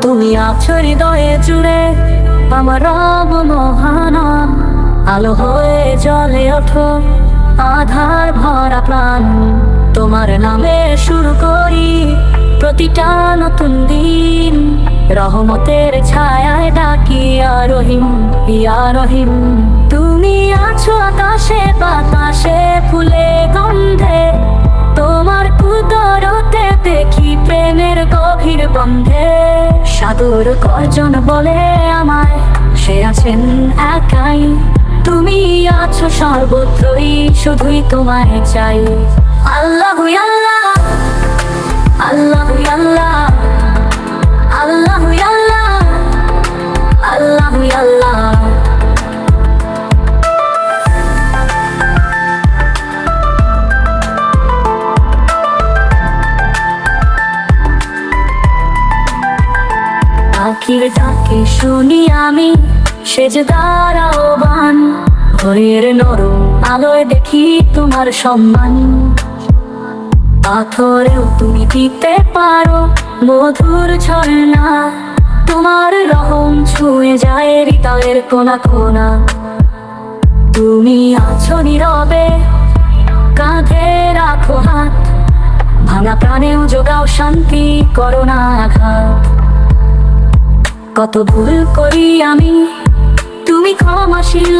তুমি আছো হৃদয়ে জুড়ে আমার রব মহানা, আলো হয়ে জ্বলে ওঠো আধার ভরা প্রাণ। তোমার নামে শুরু করি প্রতিটা নতুন দিন, রহমতের ছায়ায় ডাকি ইয়া রহিম ইয়া রহিম। তুমি আছো আকাশে বাতাসে ফুলে গন্ধে, তোমার কুদরতে দেখি প্রেমের গভীর বন্ধে। সাগর গর্জন বলে আমায় সে আছেন একাই, তুমি আছো সর্বত্রই শুধুই তোমায় চাই। আল্লাহু আল্লাহ আল্লাহু আল্লাহ আল্লাহু আল্লাহ আল্লাহু আল্লাহ। পাখির ডাকে শুনি আমি সেজদার আহ্বান, ভোরের নরম আলোয় দেখি তোমার সম্মান। পাথরেও তুমি দিতে পারো মধুর ঝর্ণা, তোমার রহম ছুঁয়ে যায় হৃদয়ের কোনা কোনা। তুমি আছো নীরবে কাঁধে রাখো হাত, ভাঙা প্রাণেও যোগাও শান্তি করো না আঘাত। কত ভুল করি আমি তুমি ক্ষমাশীল,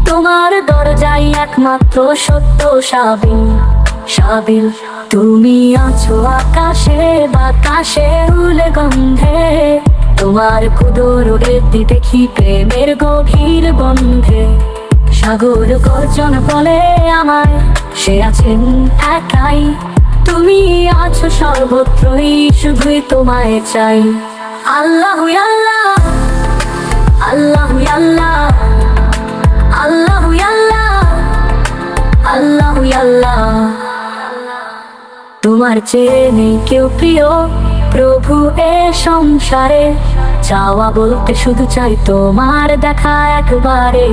তোমার দরজায় একমাত্র সত্য সাবিল সাবিল। তুমি আছো আকাশে বাতাসে উলে গন্ধে, তোমার কুদরতে দেখি প্রেমের গভীর বন্ধে। সাগর গর্জন বলে আমায় সে আছেন একাই, তুমি আছো সর্বত্রই শুধুই তোমায় চাই। আল্লাহু আল্লাহ আল্লাহু আল্লাহ আল্লাহু আল্লাহ আল্লাহু আল্লাহ। তোমার চেয়ে নেই কেউ প্রিয় প্রভু এ সংসারে, চাওয়া বলতে শুধু চাই তোমার দেখা একবারে।